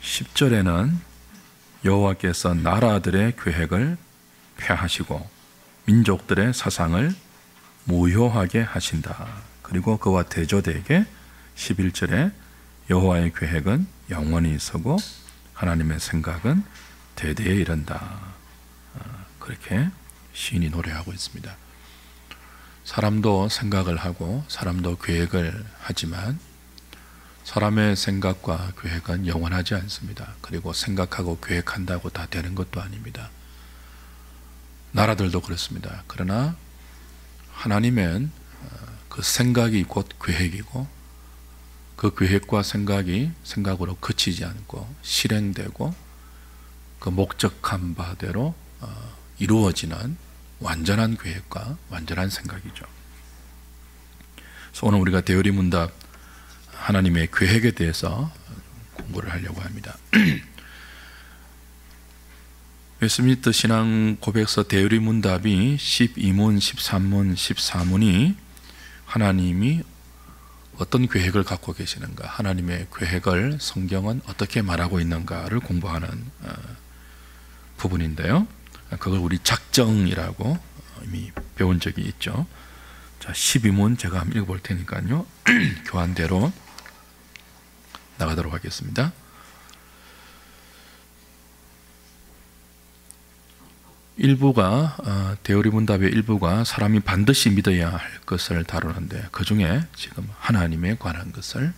10절에는 여호와께서 나라들의 계획을 폐하시고 민족들의 사상을 무효하게 하신다. 그리고 그와 대조되게 11절에 여호와의 계획은 영원히 서고 하나님의 생각은 대대에 이른다. 그렇게 시인이 노래하고 있습니다. 사람도 생각을 하고 사람도 계획을 하지만 사람의 생각과 계획은 영원하지 않습니다. 그리고 생각하고 계획한다고 다 되는 것도 아닙니다. 나라들도 그렇습니다. 그러나 하나님은 그 생각이 곧 계획이고 그 계획과 생각이 생각으로 그치지 않고 실행되고 그 목적한 바대로 이루어지는 완전한 계획과 완전한 생각이죠. 그래서 오늘 우리가 대요리문답 하나님의 계획에 대해서 공부를 하려고 합니다. 웨스트민스터 신앙 고백서 대요리문답이 12문, 13문, 14문이 하나님이 어떤 계획을 갖고 계시는가, 하나님의 계획을 성경은 어떻게 말하고 있는가를 공부하는 부분인데요. 그걸 우리 작정이라고 이미 배운 적이 있죠. 자, 12문 제가 한번 읽어볼 테니까요. 교환대로 나가도록 하겠습니다. 일부가 대요리문답의 일부가 사람이 반드시 믿어야 할 것을 다루는데 그 중에 지금 하나님에 관한 것을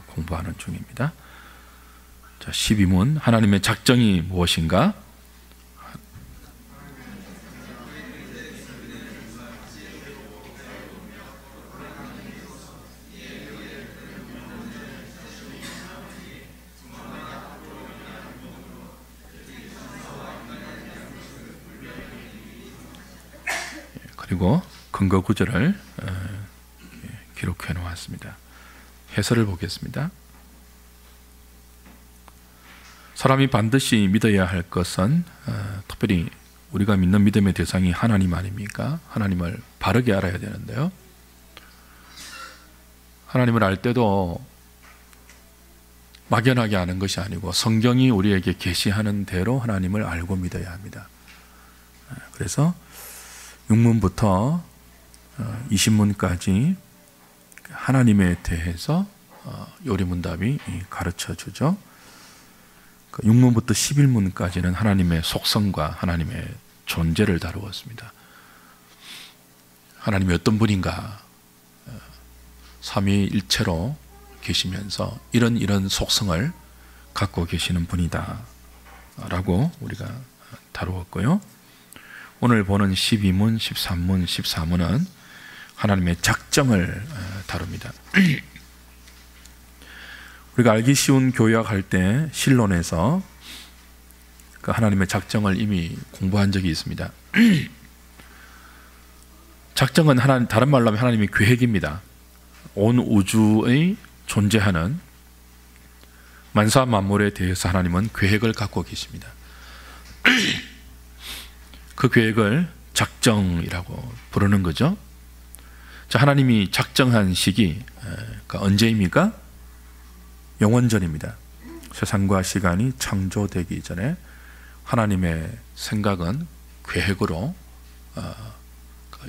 공부하는 중입니다. 자, 12문 하나님의 작정이 무엇인가? 그리고 근거 구절을 기록해 놓았습니다. 해설을 보겠습니다. 사람이 반드시 믿어야 할 것은 특별히 우리가 믿는 믿음의 대상이 하나님 아닙니까? 하나님을 바르게 알아야 되는데요. 하나님을 알 때도 막연하게 아는 것이 아니고 성경이 우리에게 계시하는 대로 하나님을 알고 믿어야 합니다. 그래서 6문부터 20문까지 하나님에 대해서 요리문답이 가르쳐 주죠. 6문부터 11문까지는 하나님의 속성과 하나님의 존재를 다루었습니다. 하나님이 어떤 분인가, 삼위일체로 계시면서 이런 속성을 갖고 계시는 분이다 라고 우리가 다루었고요. 오늘 보는 12문, 13문, 14문은 하나님의 작정을 다룹니다. 우리가 알기 쉬운 교약할 때 신론에서 그 하나님의 작정을 이미 공부한 적이 있습니다. 작정은 다른 말로 하면 하나님의 계획입니다. 온 우주의 존재하는 만사 만물에 대해서 하나님은 계획을 갖고 계십니다. 그 계획을 작정이라고 부르는 거죠. 자, 하나님이 작정한 시기 언제입니까? 영원전입니다. 세상과 시간이 창조되기 전에 하나님의 생각은 계획으로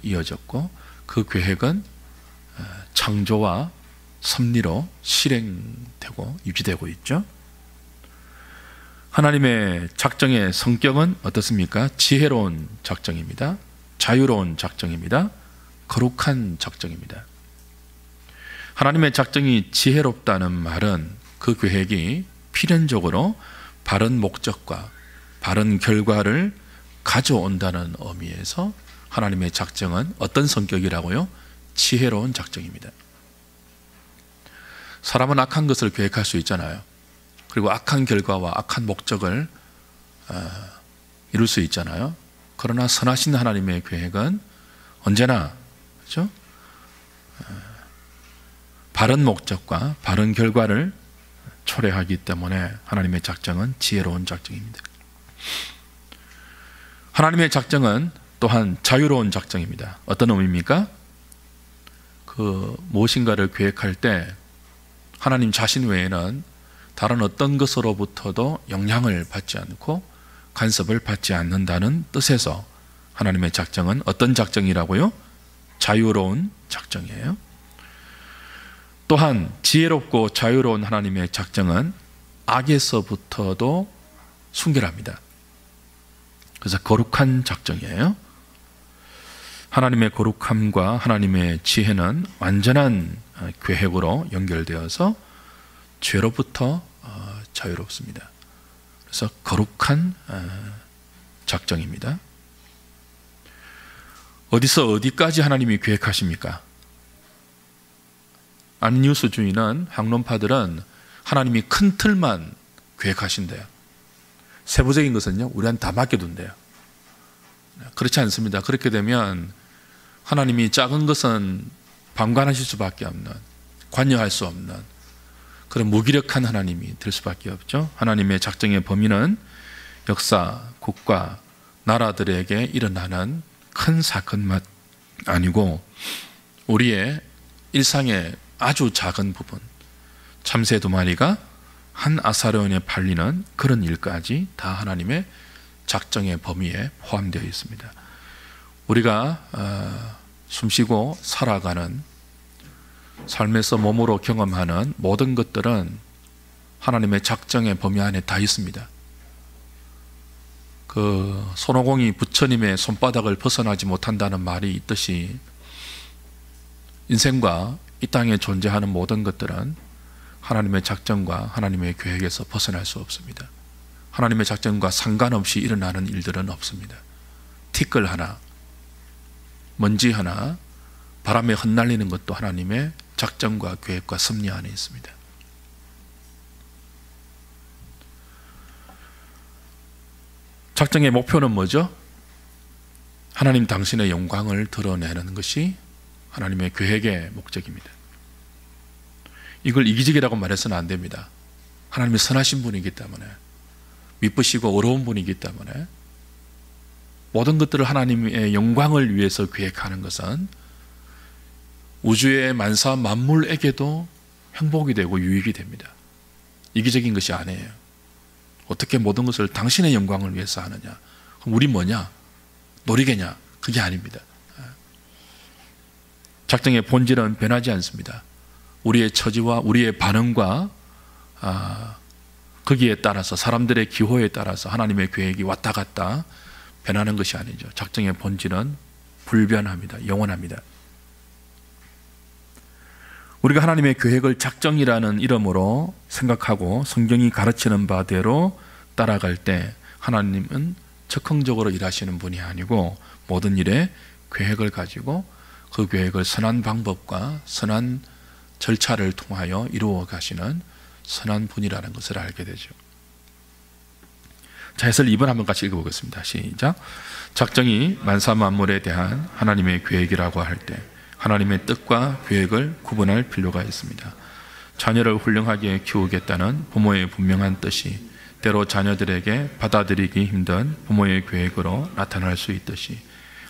이어졌고 그 계획은 창조와 섭리로 실행되고 유지되고 있죠. 하나님의 작정의 성격은 어떻습니까? 지혜로운 작정입니다. 자유로운 작정입니다. 거룩한 작정입니다. 하나님의 작정이 지혜롭다는 말은 그 계획이 필연적으로 바른 목적과 바른 결과를 가져온다는 의미에서 하나님의 작정은 어떤 성격이라고요? 지혜로운 작정입니다. 사람은 악한 것을 계획할 수 있잖아요. 그리고 악한 결과와 악한 목적을 이룰 수 있잖아요. 그러나 선하신 하나님의 계획은 언제나 그렇죠? 바른 목적과 바른 결과를 초래하기 때문에 하나님의 작정은 지혜로운 작정입니다. 하나님의 작정은 또한 자유로운 작정입니다. 어떤 의미입니까? 무엇인가를 계획할 때 하나님 자신 외에는 다른 어떤 것으로부터도 영향을 받지 않고 간섭을 받지 않는다는 뜻에서 하나님의 작정은 어떤 작정이라고요? 자유로운 작정이에요. 또한 지혜롭고 자유로운 하나님의 작정은 악에서부터도 순결합니다. 그래서 거룩한 작정이에요. 하나님의 거룩함과 하나님의 지혜는 완전한 계획으로 연결되어서 죄로부터 자유롭습니다. 그래서 거룩한 작정입니다. 어디서 어디까지 하나님이 계획하십니까? 안니우스 주인은 학론파들은 하나님이 큰 틀만 계획하신대요. 세부적인 것은요, 우리한테 다 맡겨둔대요. 그렇지 않습니다. 그렇게 되면 하나님이 작은 것은 방관하실 수밖에 없는, 관여할 수 없는 그런 무기력한 하나님이 될 수밖에 없죠. 하나님의 작정의 범위는 역사, 국가, 나라들에게 일어나는 큰 사건만 아니고 우리의 일상의 아주 작은 부분, 참새 2마리가 한 아사르온에 팔리는 그런 일까지 다 하나님의 작정의 범위에 포함되어 있습니다. 우리가 숨쉬고 살아가는 삶에서 몸으로 경험하는 모든 것들은 하나님의 작정의 범위 안에 다 있습니다. 그 손오공이 부처님의 손바닥을 벗어나지 못한다는 말이 있듯이 인생과 이 땅에 존재하는 모든 것들은 하나님의 작정과 하나님의 계획에서 벗어날 수 없습니다. 하나님의 작정과 상관없이 일어나는 일들은 없습니다. 티끌 하나, 먼지 하나, 바람에 흩날리는 것도 하나님의 작정과 계획과 섭리 안에 있습니다. 작정의 목표는 뭐죠? 하나님 당신의 영광을 드러내는 것이 하나님의 계획의 목적입니다. 이걸 이기적이라고 말해서는 안 됩니다. 하나님이 선하신 분이기 때문에, 미쁘시고 어려운 분이기 때문에 모든 것들을 하나님의 영광을 위해서 계획하는 것은 우주의 만사 만물에게도 행복이 되고 유익이 됩니다. 이기적인 것이 아니에요. 어떻게 모든 것을 당신의 영광을 위해서 하느냐? 그럼 우리 뭐냐? 놀이개냐? 그게 아닙니다. 작정의 본질은 변하지 않습니다. 우리의 처지와 우리의 반응과 거기에 따라서, 사람들의 기호에 따라서 하나님의 계획이 왔다 갔다 변하는 것이 아니죠. 작정의 본질은 불변합니다. 영원합니다. 우리가 하나님의 계획을 작정이라는 이름으로 생각하고 성경이 가르치는 바대로 따라갈 때 하나님은 적극적으로 일하시는 분이 아니고 모든 일에 계획을 가지고 그 계획을 선한 방법과 선한 절차를 통하여 이루어 가시는 선한 분이라는 것을 알게 되죠. 자, 해설 2번 한번 같이 읽어보겠습니다. 시작. 작정이 만사 만물에 대한 하나님의 계획이라고 할 때 하나님의 뜻과 계획을 구분할 필요가 있습니다. 자녀를 훌륭하게 키우겠다는 부모의 분명한 뜻이 때로 자녀들에게 받아들이기 힘든 부모의 계획으로 나타날 수 있듯이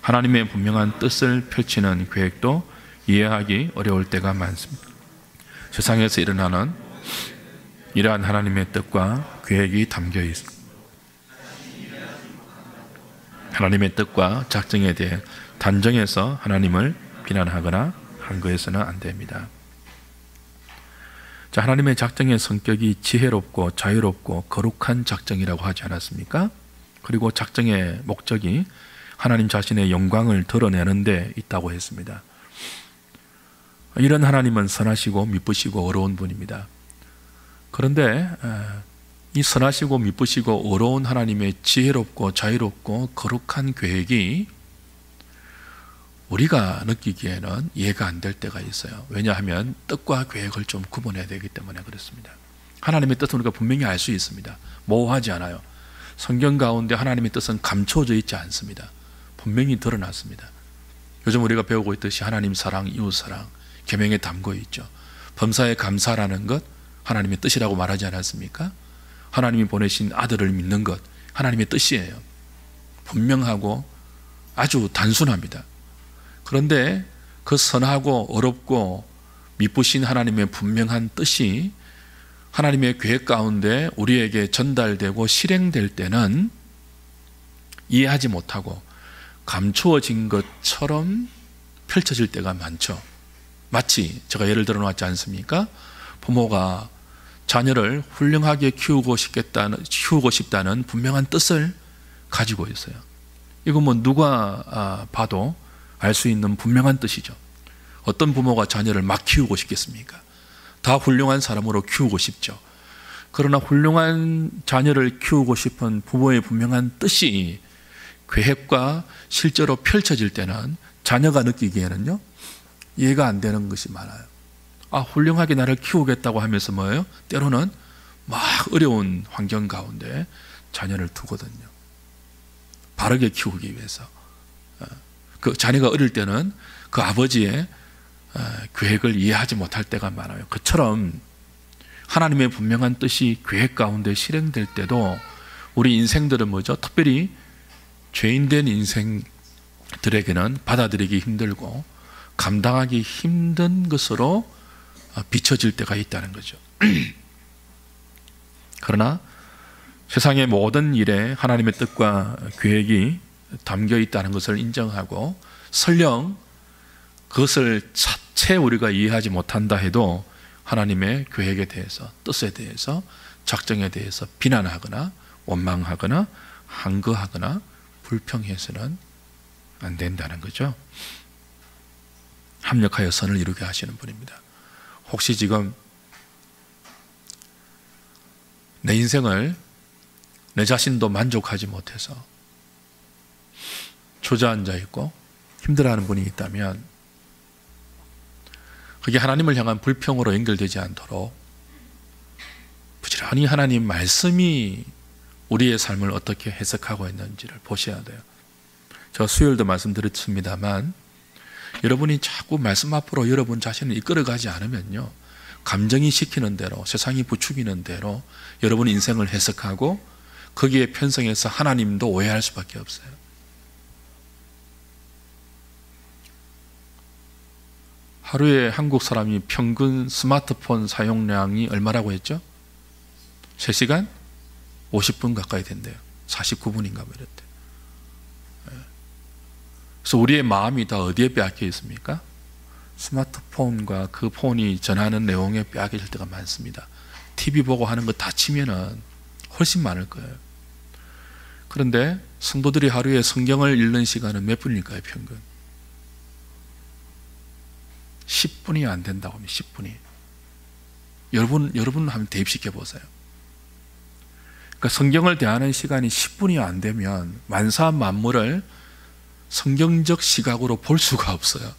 하나님의 분명한 뜻을 펼치는 계획도 이해하기 어려울 때가 많습니다. 세상에서 일어나는 이러한 하나님의 뜻과 계획이 담겨 있습니다. 하나님의 뜻과 작정에 대해 단정해서 하나님을 비난하거나 한 거에서는 안 됩니다. 자, 하나님의 작정의 성격이 지혜롭고 자유롭고 거룩한 작정이라고 하지 않았습니까? 그리고 작정의 목적이 하나님 자신의 영광을 드러내는 데 있다고 했습니다. 이런 하나님은 선하시고 미쁘시고 어려운 분입니다. 그런데 이 선하시고 미쁘시고 어려운 하나님의 지혜롭고 자유롭고 거룩한 계획이 우리가 느끼기에는 이해가 안 될 때가 있어요. 왜냐하면 뜻과 계획을 좀 구분해야 되기 때문에 그렇습니다. 하나님의 뜻은 우리가 분명히 알 수 있습니다. 모호하지 않아요. 성경 가운데 하나님의 뜻은 감춰져 있지 않습니다. 분명히 드러났습니다. 요즘 우리가 배우고 있듯이 하나님 사랑, 이웃 사랑, 계명에 담고 있죠. 범사에 감사라는 것 하나님의 뜻이라고 말하지 않았습니까? 하나님이 보내신 아들을 믿는 것 하나님의 뜻이에요. 분명하고 아주 단순합니다. 그런데 그 선하고 어렵고 미쁘신 하나님의 분명한 뜻이 하나님의 계획 가운데 우리에게 전달되고 실행될 때는 이해하지 못하고 감추어진 것처럼 펼쳐질 때가 많죠. 마치 제가 예를 들어 놨지 않습니까? 부모가 자녀를 훌륭하게 키우고 싶다는 분명한 뜻을 가지고 있어요. 이거 뭐 누가 봐도 알 수 있는 분명한 뜻이죠. 어떤 부모가 자녀를 막 키우고 싶겠습니까? 다 훌륭한 사람으로 키우고 싶죠. 그러나 훌륭한 자녀를 키우고 싶은 부모의 분명한 뜻이 계획과 실제로 펼쳐질 때는 자녀가 느끼기에는요, 이해가 안 되는 것이 많아요. 훌륭하게 나를 키우겠다고 하면서 뭐예요? 때로는 막 어려운 환경 가운데 자녀를 두거든요. 바르게 키우기 위해서. 그 자녀가 어릴 때는 그 아버지의 계획을 이해하지 못할 때가 많아요. 그처럼 하나님의 분명한 뜻이 계획 가운데 실행될 때도 우리 인생들은 뭐죠? 특별히 죄인된 인생들에게는 받아들이기 힘들고 감당하기 힘든 것으로 비춰질 때가 있다는 거죠. 그러나 세상의 모든 일에 하나님의 뜻과 계획이 담겨 있다는 것을 인정하고 설령 그것을 차체 우리가 이해하지 못한다 해도 하나님의 계획에 대해서, 뜻에 대해서, 작정에 대해서 비난하거나 원망하거나 항거하거나 불평해서는 안 된다는 거죠. 합력하여 선을 이루게 하시는 분입니다. 혹시 지금 내 인생을 내 자신도 만족하지 못해서 주저앉아 있고 힘들어하는 분이 있다면 그게 하나님을 향한 불평으로 연결되지 않도록 부지런히 하나님 말씀이 우리의 삶을 어떻게 해석하고 있는지를 보셔야 돼요. 제가 수요일도 말씀드렸습니다만 여러분이 자꾸 말씀 앞으로 여러분 자신을 이끌어가지 않으면요, 감정이 시키는 대로, 세상이 부추기는 대로 여러분 인생을 해석하고 거기에 편성해서 하나님도 오해할 수밖에 없어요. 하루에 한국 사람이 평균 스마트폰 사용량이 얼마라고 했죠? 3시간? 50분 가까이 된대요. 49분인가 그랬대요. 그래서 우리의 마음이 다 어디에 빼앗겨 있습니까? 스마트폰과 그 폰이 전하는 내용에 빼앗길 때가 많습니다. TV 보고 하는 거 다 치면은 훨씬 많을 거예요. 그런데 성도들이 하루에 성경을 읽는 시간은 몇 분일까요, 평균? 10분이 안 된다고 합니다. 10분이. 여러분 한번 대입시켜 보세요. 그러니까 성경을 대하는 시간이 10분이 안 되면 만사 만물을 성경적 시각으로 볼 수가 없어요.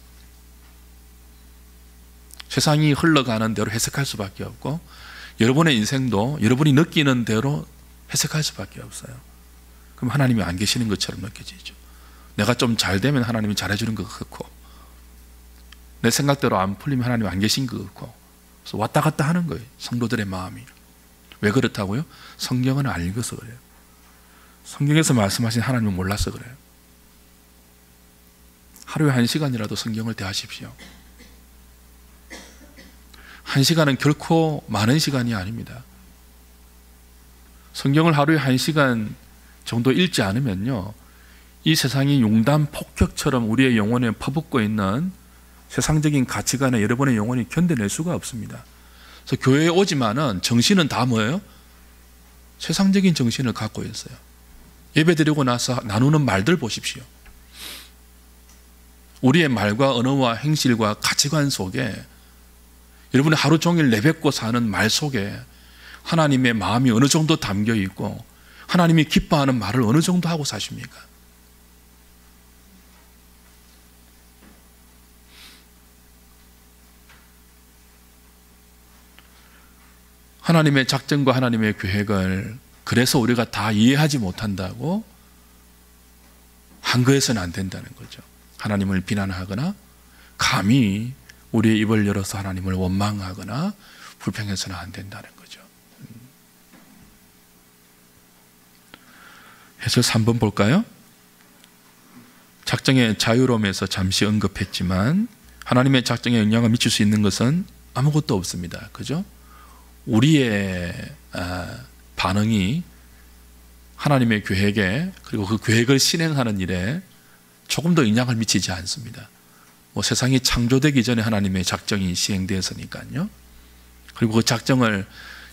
세상이 흘러가는 대로 해석할 수밖에 없고 여러분의 인생도 여러분이 느끼는 대로 해석할 수밖에 없어요. 그럼 하나님이 안 계시는 것처럼 느껴지죠. 내가 좀 잘 되면 하나님이 잘해주는 것 같고 내 생각대로 안 풀리면 하나님이 안 계신 것 같고, 그래서 왔다 갔다 하는 거예요. 성도들의 마음이. 왜 그렇다고요? 성경은 안 읽어서 그래요. 성경에서 말씀하신 하나님을 몰라서 그래요. 하루에 1시간이라도 성경을 대하십시오. 1시간은 결코 많은 시간이 아닙니다. 성경을 하루에 1시간 정도 읽지 않으면요, 이 세상이 용담 폭격처럼 우리의 영혼에 퍼붓고 있는 세상적인 가치관에 여러분의 영혼이 견뎌낼 수가 없습니다. 그래서 교회에 오지만은 정신은 다 뭐예요? 세상적인 정신을 갖고 있어요. 예배 드리고 나서 나누는 말들 보십시오. 우리의 말과 언어와 행실과 가치관 속에, 여러분이 하루 종일 내뱉고 사는 말 속에 하나님의 마음이 어느 정도 담겨 있고 하나님이 기뻐하는 말을 어느 정도 하고 사십니까? 하나님의 작정과 하나님의 계획을 그래서 우리가 다 이해하지 못한다고 한거해서는 안 된다는 거죠. 하나님을 비난하거나 감히 우리의 입을 열어서 하나님을 원망하거나 불평해서는 안 된다는 거죠. 해설 3번 볼까요? 작정의 자유로움에서 잠시 언급했지만 하나님의 작정에 영향을 미칠 수 있는 것은 아무것도 없습니다. 그죠? 우리의 반응이 하나님의 계획에, 그리고 그 계획을 실행하는 일에 조금 더 영향을 미치지 않습니다. 세상이 창조되기 전에 하나님의 작정이 시행되었으니까요. 그리고 그 작정을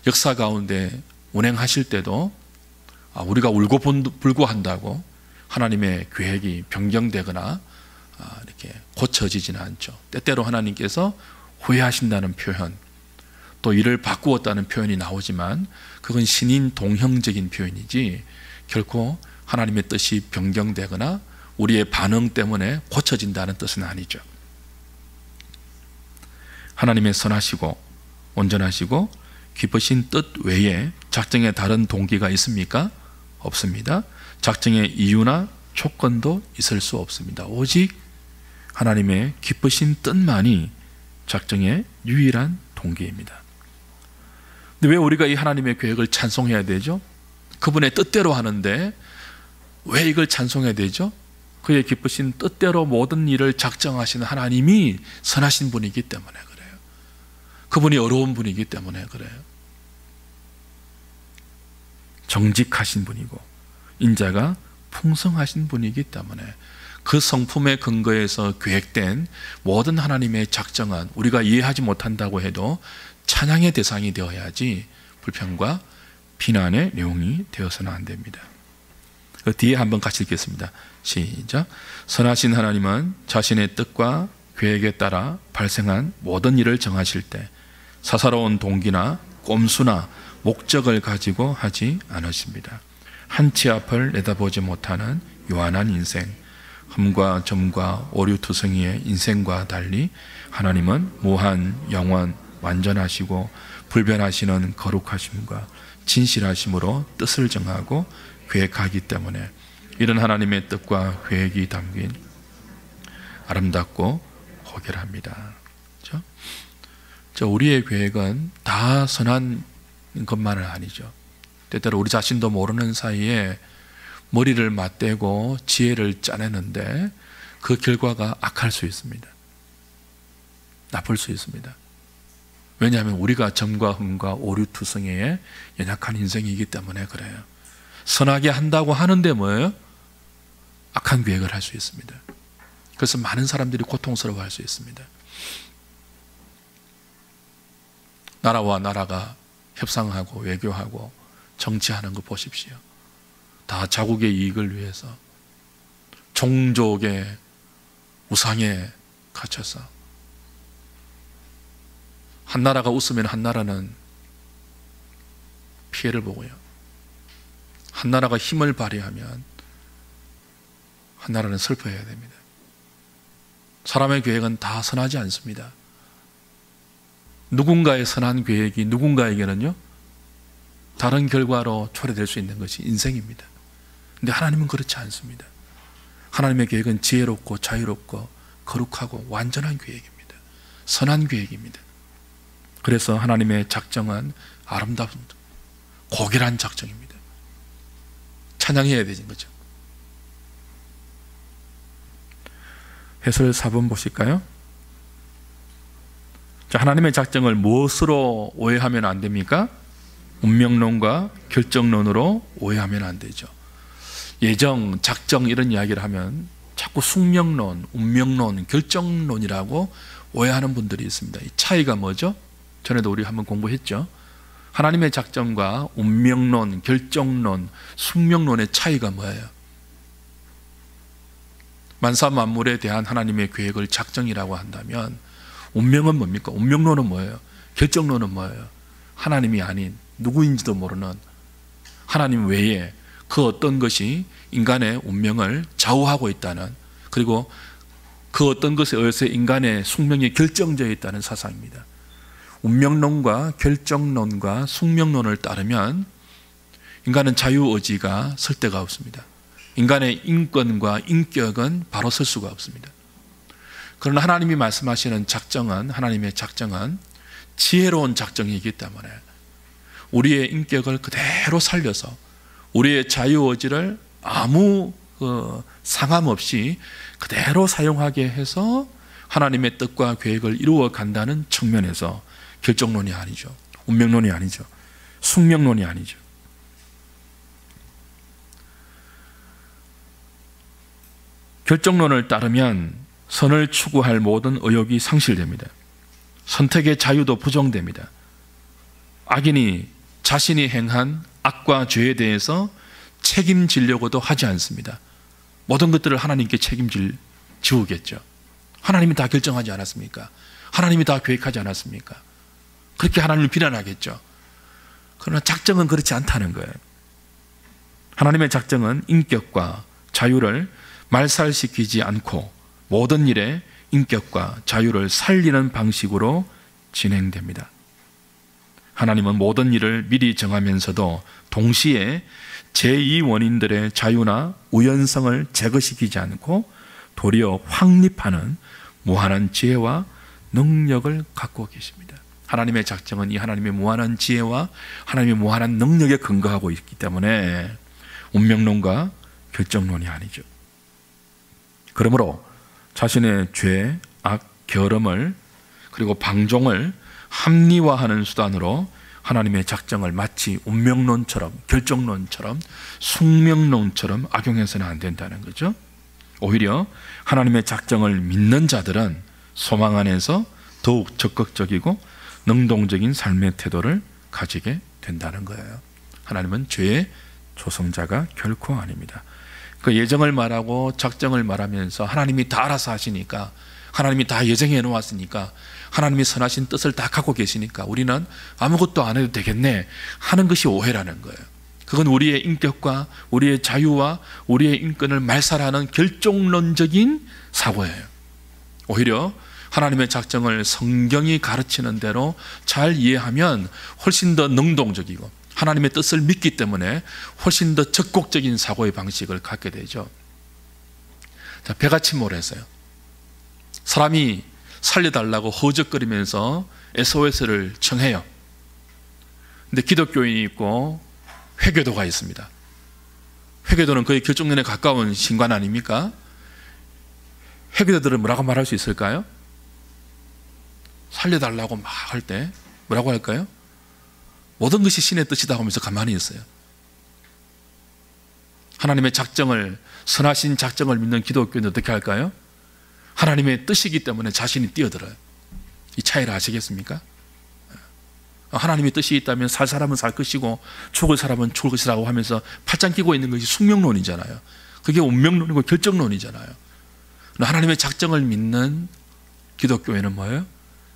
역사 가운데 운행하실 때도 우리가 울고불고 한다고 하나님의 계획이 변경되거나 이렇게 고쳐지지는 않죠. 때때로 하나님께서 후회하신다는 표현, 또 이를 바꾸었다는 표현이 나오지만 그건 신인 동형적인 표현이지 결코 하나님의 뜻이 변경되거나 우리의 반응 때문에 고쳐진다는 뜻은 아니죠. 하나님의 선하시고 온전하시고 기쁘신 뜻 외에 작정에 다른 동기가 있습니까? 없습니다. 작정의 이유나 조건도 있을 수 없습니다. 오직 하나님의 기쁘신 뜻만이 작정의 유일한 동기입니다. 근데 왜 우리가 이 하나님의 계획을 찬송해야 되죠? 그분의 뜻대로 하는데 왜 이걸 찬송해야 되죠? 그의 기쁘신 뜻대로 모든 일을 작정하시는 하나님이 선하신 분이기 때문에 그래요. 그분이 어려운 분이기 때문에 그래요. 정직하신 분이고 인자가 풍성하신 분이기 때문에 그 성품의 근거에서 계획된 모든 하나님의 작정은 우리가 이해하지 못한다고 해도 찬양의 대상이 되어야지 불평과 비난의 내용이 되어서는 안 됩니다. 그 뒤에 한번 같이 읽겠습니다. 시작. 선하신 하나님은 자신의 뜻과 계획에 따라 발생한 모든 일을 정하실 때 사사로운 동기나 꼼수나 목적을 가지고 하지 않으십니다. 한치 앞을 내다보지 못하는 요한한 인생, 흠과 점과 오류투성이의 인생과 달리 하나님은 무한, 영원, 완전하시고 불변하시는 거룩하심과 진실하심으로 뜻을 정하고 계획하기 때문에 이런 하나님의 뜻과 계획이 담긴 아름답고 고결합니다. 그렇죠? 우리의 계획은 다 선한 것만은 아니죠. 때때로 우리 자신도 모르는 사이에 머리를 맞대고 지혜를 짜내는데 그 결과가 악할 수 있습니다. 나쁠 수 있습니다. 왜냐하면 우리가 점과 흠과 오류투성이의 연약한 인생이기 때문에 그래요. 선하게 한다고 하는데 뭐예요? 악한 계획을 할 수 있습니다. 그래서 많은 사람들이 고통스러워할 수 있습니다. 나라와 나라가 협상하고 외교하고 정치하는 거 보십시오. 다 자국의 이익을 위해서 종족의 우상에 갇혀서 한 나라가 웃으면 한 나라는 피해를 보고요. 한 나라가 힘을 발휘하면 한 나라는 슬퍼해야 됩니다. 사람의 계획은 다 선하지 않습니다. 누군가의 선한 계획이 누군가에게는요 다른 결과로 초래될 수 있는 것이 인생입니다. 근데 하나님은 그렇지 않습니다. 하나님의 계획은 지혜롭고 자유롭고 거룩하고 완전한 계획입니다. 선한 계획입니다. 그래서 하나님의 작정은 아름다운 고결한 작정입니다. 찬양해야 되는 거죠. 해설 4번 보실까요? 자, 하나님의 작정을 무엇으로 오해하면 안 됩니까? 운명론과 결정론으로 오해하면 안 되죠. 예정, 작정 이런 이야기를 하면 자꾸 숙명론, 운명론, 결정론이라고 오해하는 분들이 있습니다. 이 차이가 뭐죠? 전에도 우리 한번 공부했죠. 하나님의 작정과 운명론, 결정론, 숙명론의 차이가 뭐예요? 만사 만물에 대한 하나님의 계획을 작정이라고 한다면 운명은 뭡니까? 운명론은 뭐예요? 결정론은 뭐예요? 하나님이 아닌 누구인지도 모르는 하나님 외에 그 어떤 것이 인간의 운명을 좌우하고 있다는, 그리고 그 어떤 것에 의해서 인간의 숙명이 결정되어 있다는 사상입니다. 운명론과 결정론과 숙명론을 따르면 인간은 자유의지가 설 데가 없습니다. 인간의 인권과 인격은 바로 설 수가 없습니다. 그러나 하나님이 말씀하시는 작정은, 하나님의 작정은 지혜로운 작정이기 때문에 우리의 인격을 그대로 살려서 우리의 자유의지를 아무 상함 없이 그대로 사용하게 해서 하나님의 뜻과 계획을 이루어 간다는 측면에서 결정론이 아니죠. 운명론이 아니죠. 숙명론이 아니죠. 결정론을 따르면 선을 추구할 모든 의욕이 상실됩니다. 선택의 자유도 부정됩니다. 악인이 자신이 행한 악과 죄에 대해서 책임지려고도 하지 않습니다. 모든 것들을 하나님께 지우겠죠. 하나님이 다 결정하지 않았습니까? 하나님이 다 계획하지 않았습니까? 그렇게 하나님을 비난하겠죠. 그러나 작정은 그렇지 않다는 거예요. 하나님의 작정은 인격과 자유를 말살시키지 않고 모든 일에 인격과 자유를 살리는 방식으로 진행됩니다. 하나님은 모든 일을 미리 정하면서도 동시에 제2원인들의 자유나 우연성을 제거시키지 않고 도리어 확립하는 무한한 지혜와 능력을 갖고 계십니다. 하나님의 작정은 이 하나님의 무한한 지혜와 하나님의 무한한 능력에 근거하고 있기 때문에 운명론과 결정론이 아니죠. 그러므로 자신의 죄, 악, 결함을 그리고 방종을 합리화하는 수단으로 하나님의 작정을 마치 운명론처럼 결정론처럼 숙명론처럼 악용해서는 안 된다는 거죠. 오히려 하나님의 작정을 믿는 자들은 소망 안에서 더욱 적극적이고 능동적인 삶의 태도를 가지게 된다는 거예요. 하나님은 죄의 조성자가 결코 아닙니다. 그 예정을 말하고 작정을 말하면서 하나님이 다 알아서 하시니까, 하나님이 다 예정해 놓았으니까, 하나님이 선하신 뜻을 다 갖고 계시니까 우리는 아무것도 안 해도 되겠네 하는 것이 오해라는 거예요. 그건 우리의 인격과 우리의 자유와 우리의 인권을 말살하는 결정론적인 사고예요. 오히려 하나님의 작정을 성경이 가르치는 대로 잘 이해하면 훨씬 더 능동적이고 하나님의 뜻을 믿기 때문에 훨씬 더 적극적인 사고의 방식을 갖게 되죠. 자, 배가 침몰했어요. 사람이 살려달라고 허적거리면서 SOS를 청해요. 근데 기독교인이 있고 회계도가 있습니다. 회계도는 거의 결정론에 가까운 신관 아닙니까? 회계도들은 뭐라고 말할 수 있을까요? 살려달라고 막 할 때 뭐라고 할까요? 모든 것이 신의 뜻이다 하면서 가만히 있어요. 하나님의 작정을, 선하신 작정을 믿는 기독교인은 어떻게 할까요? 하나님의 뜻이기 때문에 자신이 뛰어들어요. 이 차이를 아시겠습니까? 하나님의 뜻이 있다면 살 사람은 살 것이고 죽을 사람은 죽을 것이라고 하면서 팔짱 끼고 있는 것이 숙명론이잖아요. 그게 운명론이고 결정론이잖아요. 하나님의 작정을 믿는 기독교회는 뭐예요?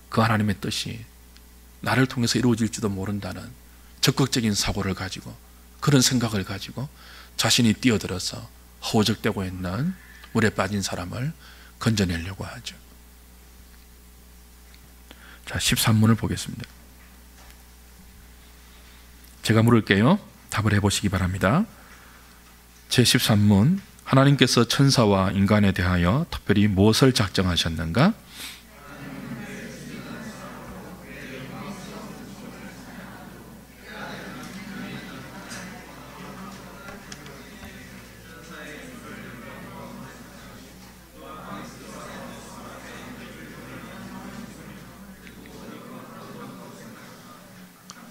그 하나님의 뜻이 나를 통해서 이루어질지도 모른다는 적극적인 사고를 가지고, 그런 생각을 가지고 자신이 뛰어들어서 허우적대고 있는 물에 빠진 사람을 건져내려고 하죠. 자, 13문을 보겠습니다. 제가 물을게요. 답을 해보시기 바랍니다. 제13문, 하나님께서 천사와 인간에 대하여 특별히 무엇을 작정하셨는가?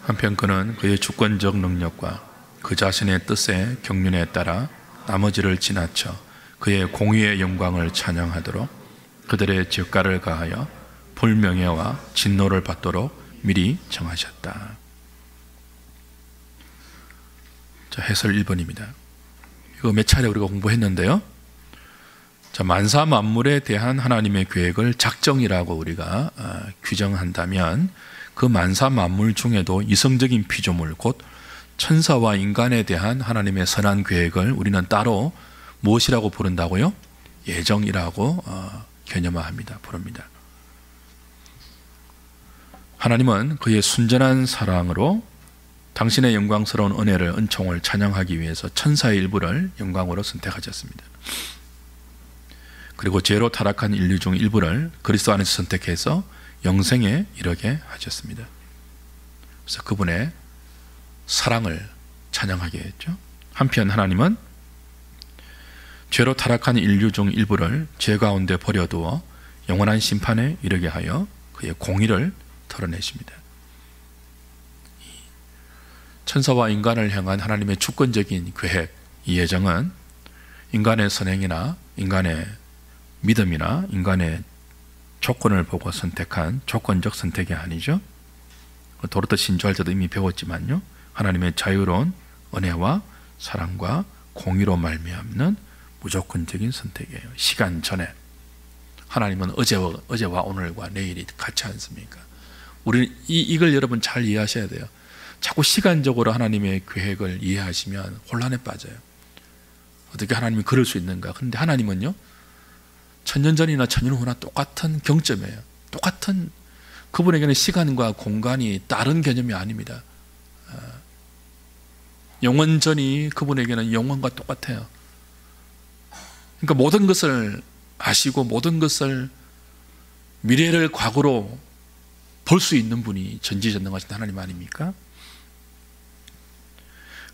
한편 그는 그의 주권적 능력과 그 자신의 뜻의 경륜에 따라 나머지를 지나쳐 그의 공의의 영광을 찬양하도록 그들의 죄가를 가하여 불명예와 진노를 받도록 미리 정하셨다. 자, 해설 1번입니다. 이거 몇 차례 우리가 공부했는데요. 자, 만사 만물에 대한 하나님의 계획을 작정이라고 우리가 규정한다면 그 만사 만물 중에도 이성적인 피조물 곧 천사와 인간에 대한 하나님의 선한 계획을 우리는 따로 무엇이라고 부른다고요? 예정이라고 개념화합니다. 부릅니다. 하나님은 그의 순전한 사랑으로 당신의 영광스러운 은혜를, 은총을 찬양하기 위해서 천사의 일부를 영광으로 선택하셨습니다. 그리고 죄로 타락한 인류 중 일부를 그리스도 안에서 선택해서 영생에 이르게 하셨습니다. 그래서 그분의 사랑을 찬양하게 했죠. 한편 하나님은 죄로 타락한 인류 중 일부를 죄 가운데 버려두어 영원한 심판에 이르게 하여 그의 공의를 드러내십니다. 천사와 인간을 향한 하나님의 주권적인 계획, 이 예정은 인간의 선행이나 인간의 믿음이나 인간의 조건을 보고 선택한 조건적 선택이 아니죠. 도르트 신조할 때도 이미 배웠지만요, 하나님의 자유로운 은혜와 사랑과 공의로 말미암는 무조건적인 선택이에요. 시간 전에. 하나님은 어제와 오늘과 내일이 같지 않습니까? 우리는 이걸 여러분 잘 이해하셔야 돼요. 자꾸 시간적으로 하나님의 계획을 이해하시면 혼란에 빠져요. 어떻게 하나님이 그럴 수 있는가? 그런데 하나님은요, 천년 전이나 천년 후나 똑같은 경점이에요. 똑같은, 그분에게는 시간과 공간이 다른 개념이 아닙니다. 영원 전이 그분에게는 영원과 똑같아요. 그러니까 모든 것을 아시고 모든 것을, 미래를 과거로 볼 수 있는 분이 전지전능하신 하나님 아닙니까?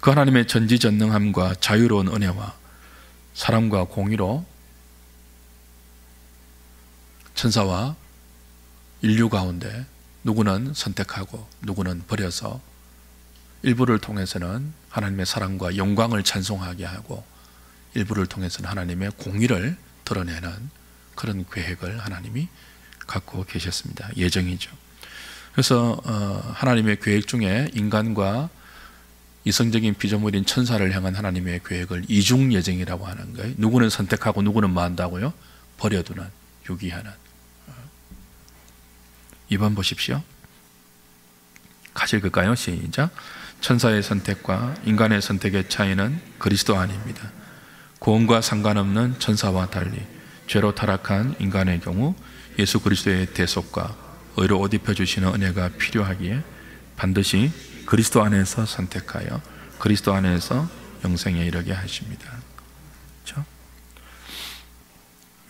그 하나님의 전지전능함과 자유로운 은혜와 사랑과 공의로 천사와 인류 가운데 누구는 선택하고 누구는 버려서 일부를 통해서는 하나님의 사랑과 영광을 찬송하게 하고 일부를 통해서는 하나님의 공의를 드러내는 그런 계획을 하나님이 갖고 계셨습니다. 예정이죠. 그래서 하나님의 계획 중에 인간과 이성적인 피조물인 천사를 향한 하나님의 계획을 이중 예정이라고 하는 거예요. 누구는 선택하고 누구는 만다고요? 버려두는, 유기하는. 2번 보십시오. 같이 읽을까요? 시작. 천사의 선택과 인간의 선택의 차이는 그리스도 안입니다. 구원과 상관없는 천사와 달리 죄로 타락한 인간의 경우 예수 그리스도의 대속과 의로 옷 입혀주시는 은혜가 필요하기에 반드시 그리스도 안에서 선택하여 그리스도 안에서 영생에 이르게 하십니다. 그렇죠?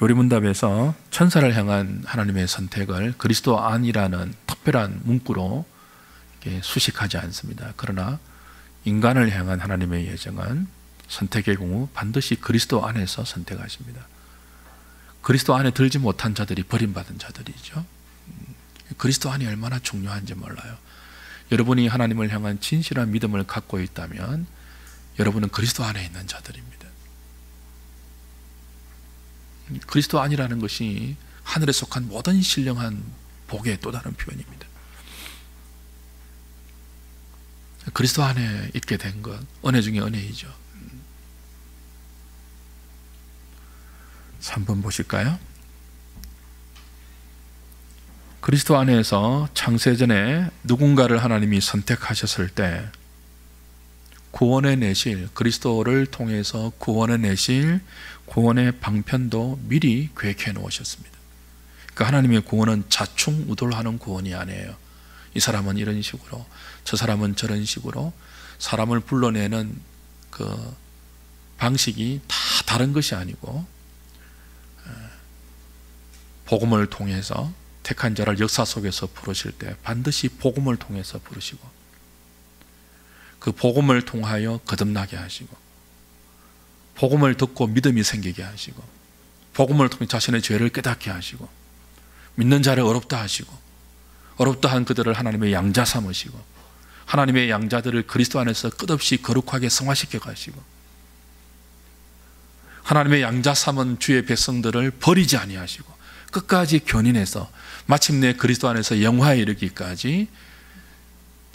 요리문답에서 천사를 향한 하나님의 선택을 그리스도 안이라는 특별한 문구로 수식하지 않습니다. 그러나 인간을 향한 하나님의 예정은 선택의 경우 반드시 그리스도 안에서 선택하십니다. 그리스도 안에 들지 못한 자들이 버림받은 자들이죠. 그리스도 안이 얼마나 중요한지 몰라요. 여러분이 하나님을 향한 진실한 믿음을 갖고 있다면 여러분은 그리스도 안에 있는 자들입니다. 그리스도 안이라는 것이 하늘에 속한 모든 신령한 복의 또 다른 표현입니다. 그리스도 안에 있게 된 것, 은혜 중에 은혜이죠. 3번 보실까요? 그리스도 안에서 창세전에 누군가를 하나님이 선택하셨을 때 구원해 내실, 그리스도를 통해서 구원해 내실 구원의 방편도 미리 계획해 놓으셨습니다. 그러니까 하나님의 구원은 자충우돌하는 구원이 아니에요. 이 사람은 이런 식으로, 저 사람은 저런 식으로 사람을 불러내는 그 방식이 다 다른 것이 아니고 복음을 통해서 택한 자를 역사 속에서 부르실 때 반드시 복음을 통해서 부르시고 그 복음을 통하여 거듭나게 하시고 복음을 듣고 믿음이 생기게 하시고 복음을 통해 자신의 죄를 깨닫게 하시고 믿는 자를 어렵다 하시고 어렵다 한 그들을 하나님의 양자 삼으시고 하나님의 양자들을 그리스도 안에서 끝없이 거룩하게 성화시켜 가시고 하나님의 양자 삼은 주의 백성들을 버리지 아니하시고 끝까지 견인해서 마침내 그리스도 안에서 영화에 이르기까지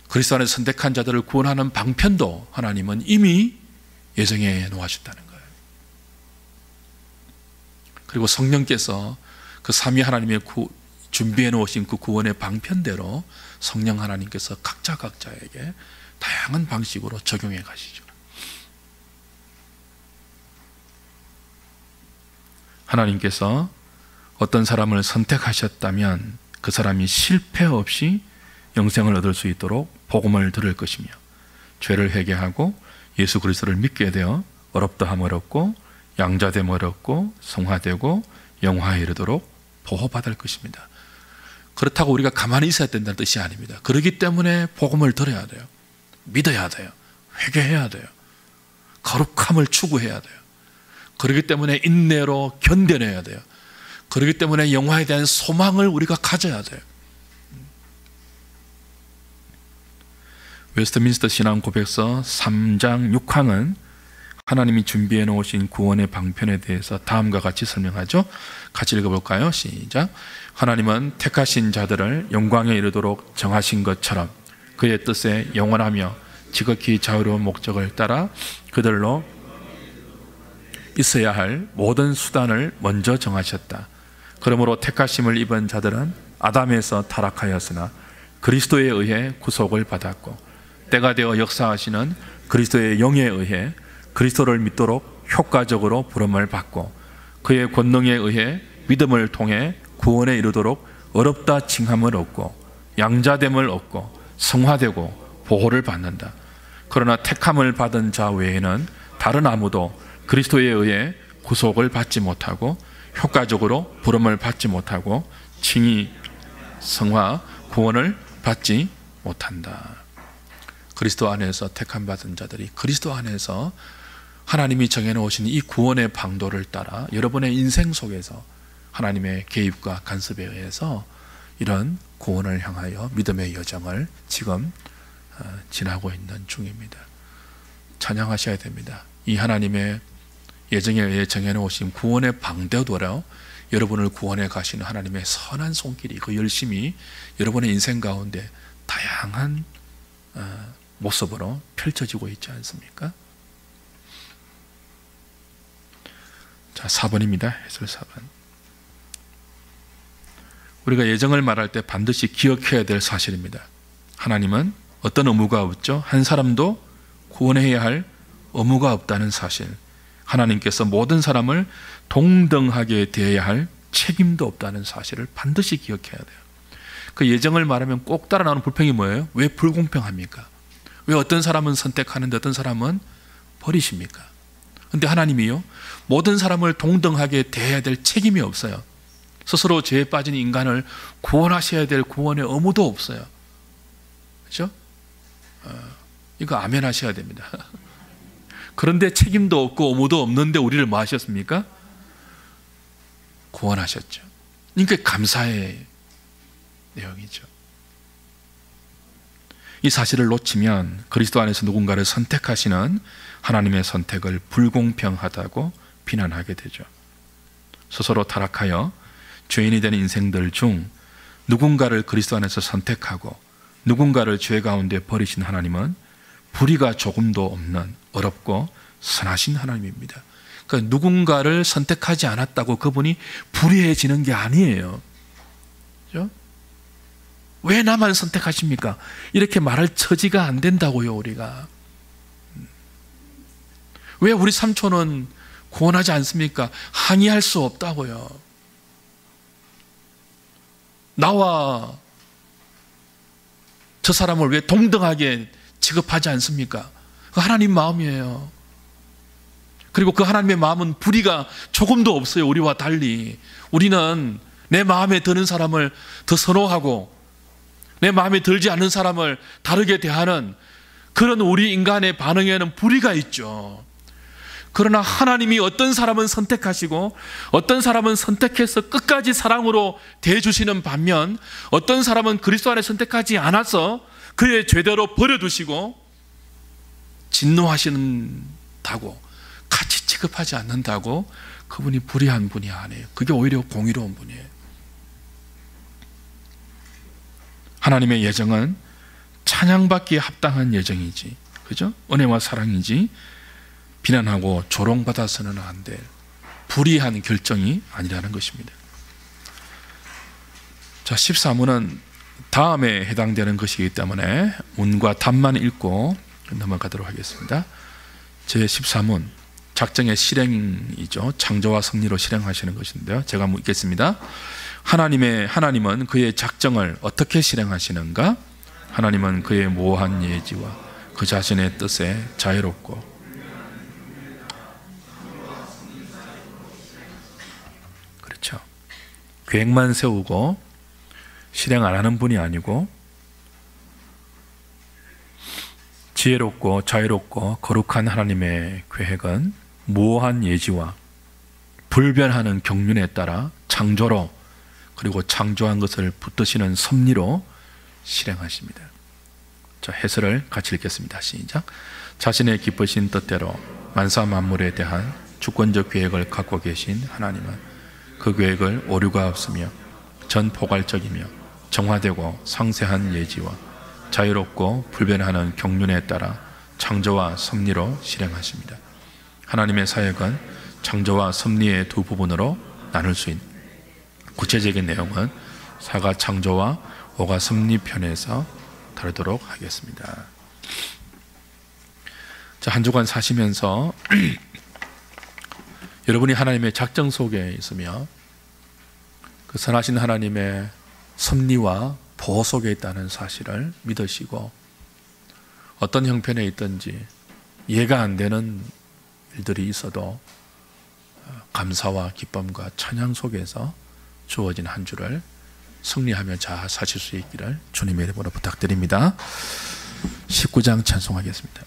그리스도 안에서 선택한 자들을 구원하는 방편도 하나님은 이미 예정해 놓으셨다는 거예요. 그리고 성령께서 그 삼위 하나님의 준비해 놓으신 그 구원의 방편대로 성령 하나님께서 각자에게 다양한 방식으로 적용해 가시죠. 하나님께서 어떤 사람을 선택하셨다면 그 사람이 실패 없이 영생을 얻을 수 있도록 복음을 들을 것이며 죄를 회개하고 예수 그리스도를 믿게 되어 어렵다함 어렵고 양자됨 어렵고 성화되고 영화에 이르도록 보호받을 것입니다. 그렇다고 우리가 가만히 있어야 된다는 뜻이 아닙니다. 그렇기 때문에 복음을 들어야 돼요. 믿어야 돼요. 회개해야 돼요. 거룩함을 추구해야 돼요. 그렇기 때문에 인내로 견뎌내야 돼요. 그렇기 때문에 영화에 대한 소망을 우리가 가져야 돼요. 웨스트민스터 신앙 고백서 3장 6항은 하나님이 준비해 놓으신 구원의 방편에 대해서 다음과 같이 설명하죠. 같이 읽어볼까요? 시작. 하나님은 택하신 자들을 영광에 이르도록 정하신 것처럼 그의 뜻에 영원하며 지극히 자유로운 목적을 따라 그들로 있어야 할 모든 수단을 먼저 정하셨다. 그러므로 택하심을 입은 자들은 아담에서 타락하였으나 그리스도에 의해 구속을 받았고 때가 되어 역사하시는 그리스도의 영에 의해 그리스도를 믿도록 효과적으로 부름을 받고 그의 권능에 의해 믿음을 통해 구원에 이르도록 어렵다 칭함을 얻고 양자됨을 얻고 성화되고 보호를 받는다. 그러나 택함을 받은 자 외에는 다른 아무도 그리스도에 의해 구속을 받지 못하고 효과적으로 부름을 받지 못하고 칭의, 성화, 구원을 받지 못한다. 그리스도 안에서 택함 받은 자들이 그리스도 안에서 하나님이 정해놓으신 이 구원의 방도를 따라 여러분의 인생 속에서 하나님의 개입과 간섭에 의해서 이런 구원을 향하여 믿음의 여정을 지금 지나고 있는 중입니다. 찬양하셔야 됩니다. 이 하나님의 예정에 의해 정해놓으신 구원의 방도로 여러분을 구원해 가시는 하나님의 선한 손길이 그 열심히 여러분의 인생 가운데 다양한 모습으로 펼쳐지고 있지 않습니까? 자, 4번입니다. 해설 4번. 우리가 예정을 말할 때 반드시 기억해야 될 사실입니다. 하나님은 어떤 의무가 없죠? 한 사람도 구원해야 할 의무가 없다는 사실. 하나님께서 모든 사람을 동등하게 대해야 할 책임도 없다는 사실을 반드시 기억해야 돼요. 그 예정을 말하면 꼭 따라 나오는 불평이 뭐예요? 왜 불공평합니까? 왜 어떤 사람은 선택하는데 어떤 사람은 버리십니까? 그런데 하나님이요, 모든 사람을 동등하게 대해야 될 책임이 없어요. 스스로 죄에 빠진 인간을 구원하셔야 될 구원의 의무도 없어요. 그렇죠? 이거 아멘 하셔야 됩니다. 그런데 책임도 없고 의무도 없는데 우리를 뭐 하셨습니까? 구원하셨죠. 그러니까 감사의 내용이죠. 이 사실을 놓치면 그리스도 안에서 누군가를 선택하시는 하나님의 선택을 불공평하다고 비난하게 되죠. 스스로 타락하여 죄인이 되는 인생들 중 누군가를 그리스도 안에서 선택하고 누군가를 죄 가운데 버리신 하나님은 불의가 조금도 없는 어렵고 선하신 하나님입니다. 그러니까 누군가를 선택하지 않았다고 그분이 불의해지는 게 아니에요. 그렇죠? 왜 나만 선택하십니까? 이렇게 말할 처지가 안 된다고요, 우리가. 왜 우리 삼촌은 구원하지 않습니까? 항의할 수 없다고요. 나와 저 사람을 왜 동등하게 취급하지 않습니까? 그 하나님 마음이에요. 그리고 그 하나님의 마음은 불의가 조금도 없어요. 우리와 달리. 우리는 내 마음에 드는 사람을 더 선호하고 내 마음에 들지 않는 사람을 다르게 대하는 그런 우리 인간의 반응에는 불의가 있죠. 그러나 하나님이 어떤 사람은 선택하시고 어떤 사람은 선택해서 끝까지 사랑으로 대해주시는 반면 어떤 사람은 그리스도 안에 선택하지 않아서 그의 죄대로 버려두시고 진노하신다고 같이 취급하지 않는다고 그분이 불의한 분이 아니에요. 그게 오히려 공의로운 분이에요. 하나님의 예정은 찬양받기에 합당한 예정이지, 그죠? 은혜와 사랑이지 비난하고 조롱받아서는 안 될 불의한 결정이 아니라는 것입니다. 자, 13문은 다음에 해당되는 것이기 때문에 문과 답만 읽고 넘어가도록 하겠습니다. 제13문 작정의 실행이죠. 창조와 섭리로 실행하시는 것인데요. 제가 묻겠습니다. 하나님은 그의 작정을 어떻게 실행하시는가? 하나님은 그의 모호한 예지와 그 자신의 뜻에 자유롭고 그렇죠. 계획만 세우고 실행 안 하는 분이 아니고 지혜롭고 자유롭고 거룩한 하나님의 계획은 모호한 예지와 불변하는 경륜에 따라 창조로 그리고 창조한 것을 붙드시는 섭리로 실행하십니다. 자, 해설을 같이 읽겠습니다. 시작. 자신의 기쁘신 뜻대로 만사 만물에 대한 주권적 계획을 갖고 계신 하나님은 그 계획을 오류가 없으며 전포괄적이며 정화되고 상세한 예지와 자유롭고 불변하는 경륜에 따라 창조와 섭리로 실행하십니다. 하나님의 사역은 창조와 섭리의 두 부분으로 나눌 수 있는 구체적인 내용은 4가 창조와 5가 섭리 편에서 다루도록 하겠습니다. 자, 한 주간 사시면서 여러분이 하나님의 작정 속에 있으며 그 선하신 하나님의 섭리와 보호 속에 있다는 사실을 믿으시고 어떤 형편에 있든지 이해가 안 되는 일들이 있어도 감사와 기쁨과 찬양 속에서 주어진 한 주를 승리하며 잘 사실 수 있기를 주님의 이름으로 부탁드립니다. 19장 찬송하겠습니다.